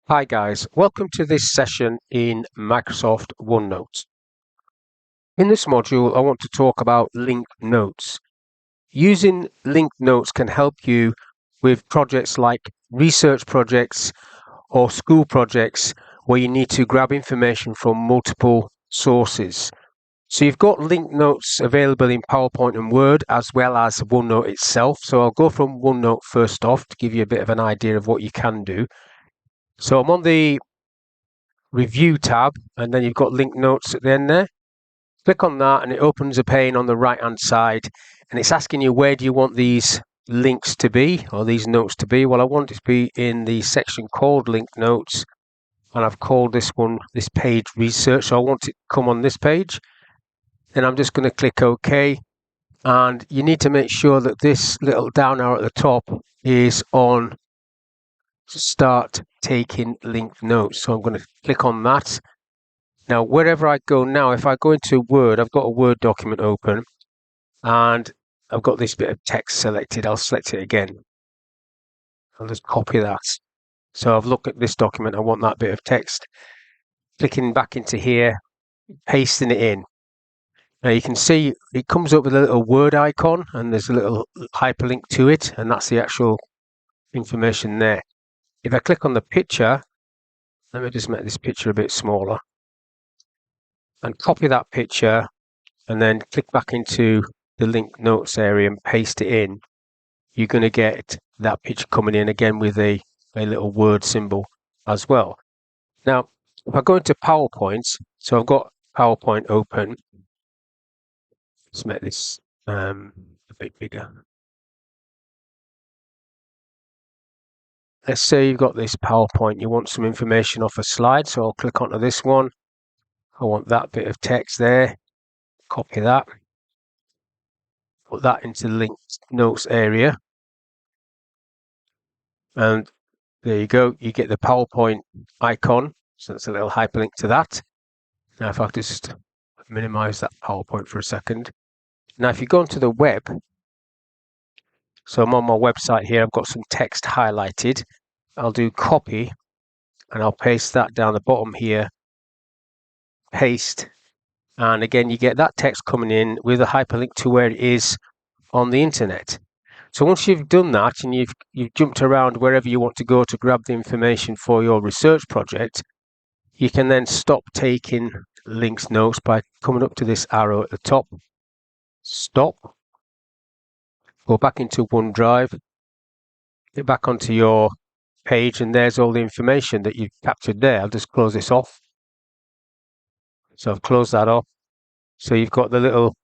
Hi guys, welcome to this session in Microsoft OneNote. In this module, I want to talk about linked notes. Using linked notes can help you with projects like research projects or school projects where you need to grab information from multiple sources. So you've got linked notes available in PowerPoint and Word as well as OneNote itself. So I'll go from OneNote first off to give you a bit of an idea of what you can do. So I'm on the Review tab, and then you've got linked notes at the end there. Click on that and it opens a pane on the right hand side, and it's asking you where do you want these links to be, or these notes to be. Well, I want it to be in the section called linked notes, and I've called this page research, so I want it to come on this page. Then I'm just going to click OK, and you need to make sure that this little down arrow at the top is on start taking linked notes. So I'm going to click on that. Now, wherever I go now, if I go into Word, I've got a Word document open and I've got this bit of text selected. I'll select it again. I'll just copy that. So I've looked at this document. I want that bit of text. Clicking back into here, pasting it in. Now you can see it comes up with a little Word icon and there's a little hyperlink to it, and that's the actual information there. If I click on the picture, let me just make this picture a bit smaller and copy that picture, and then click back into the linked notes area and paste it in, you're going to get that picture coming in again with a little word symbol as well. Now, if I go into PowerPoint, so I've got PowerPoint open. Let's make this a bit bigger. Let's say you've got this PowerPoint, you want some information off a slide, so I'll click onto this one. I want that bit of text there, copy that, put that into the linked notes area, and there you go, you get the PowerPoint icon, so that's a little hyperlink to that. Now if I just minimize that PowerPoint for a second. Now if you go onto the web, so I'm on my website here, I've got some text highlighted. I'll do copy and I'll paste that down the bottom here, paste, and again you get that text coming in with a hyperlink to where it is on the internet. So once you've done that and you've jumped around wherever you want to go to grab the information for your research project, you can then stop taking linked notes by coming up to this arrow at the top, stop, go back into OneDrive, get back onto your page, and there's all the information that you've captured there. I'll just close this off. So I've closed that off. So you've got the little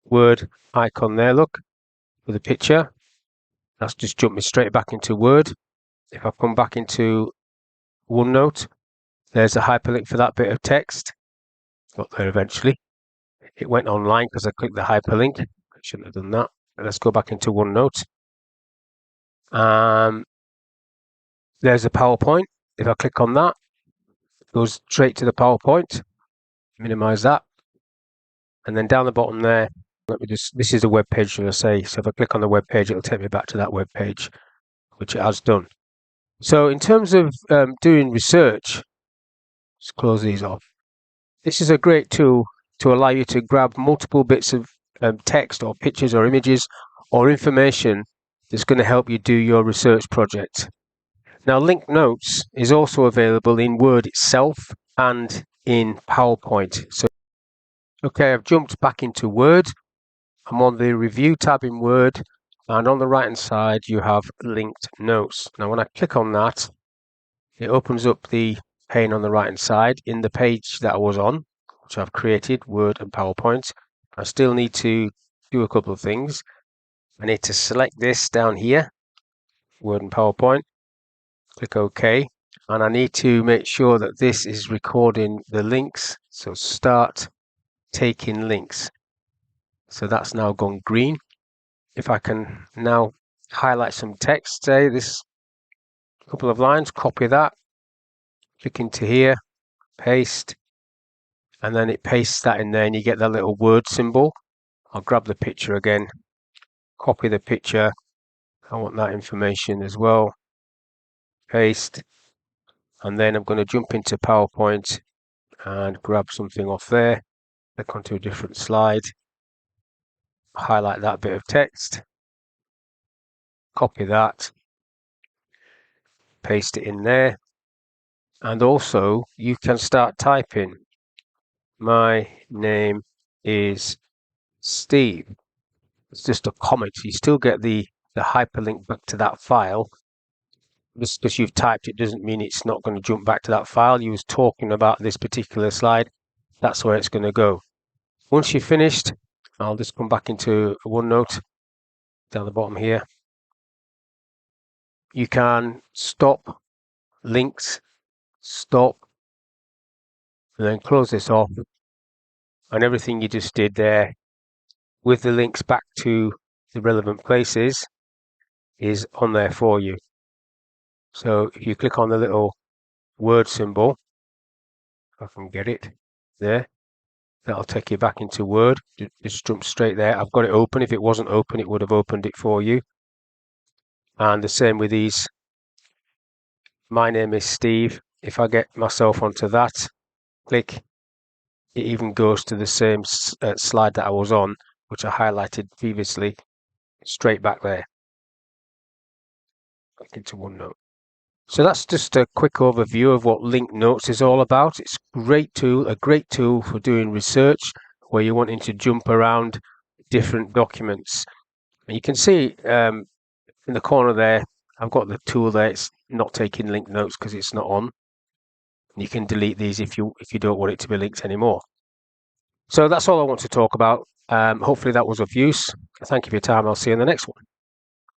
Word icon there, look, with a picture. That's just jumped me straight back into Word. If I come back into OneNote, there's a hyperlink for that bit of text. Got there eventually. It went online because I clicked the hyperlink. I shouldn't have done that. But let's go back into OneNote. There's a PowerPoint. If I click on that, it goes straight to the PowerPoint. Minimize that. And then down the bottom there, this is a web page, should I say. So if I click on the web page, it'll take me back to that web page, which it has done. So in terms of doing research, let's close these off. This is a great tool to allow you to grab multiple bits of text or pictures or images or information that's going to help you do your research project. Now, linked notes is also available in Word itself and in PowerPoint. So, okay, I've jumped back into Word. I'm on the Review tab in Word, and on the right hand side you have linked notes. Now when I click on that, it opens up the pane on the right hand side in the page that I was on, which I've created, Word and PowerPoint. I still need to do a couple of things. I need to select this down here, Word and PowerPoint, click OK, and I need to make sure that this is recording the links. So start taking links. So that's now gone green. If I can now highlight some text, say this couple of lines, copy that, click into here, paste, and then it pastes that in there and you get that little word symbol. I'll grab the picture again, copy the picture. I want that information as well. Paste, and then I'm going to jump into PowerPoint and grab something off there, click onto a different slide, highlight that bit of text, copy that, paste it in there, and also you can start typing. My name is Steve. It's just a comment. You still get the hyperlink back to that file. Just because you've typed it doesn't mean it's not going to jump back to that file. You was talking about this particular slide. That's where it's going to go. Once you've finished, I'll just come back into OneNote down the bottom here. You can stop links, stop, and then close this off. And everything you just did there with the links back to the relevant places is on there for you. So if you click on the little word symbol, if I can get it there, that'll take you back into Word. Just jump straight there. I've got it open. If it wasn't open, it would have opened it for you. And the same with these. My name is Steve. If I get myself onto that, click, it even goes to the same slide that I was on, which I highlighted previously, straight back there. Back into OneNote. So that's just a quick overview of what linked notes is all about. It's a great tool for doing research where you're wanting to jump around different documents. And you can see in the corner there, I've got the tool there. It's not taking linked notes because it's not on. You can delete these if you don't want it to be linked anymore. So that's all I want to talk about. Hopefully that was of use. Thank you for your time. I'll see you in the next one.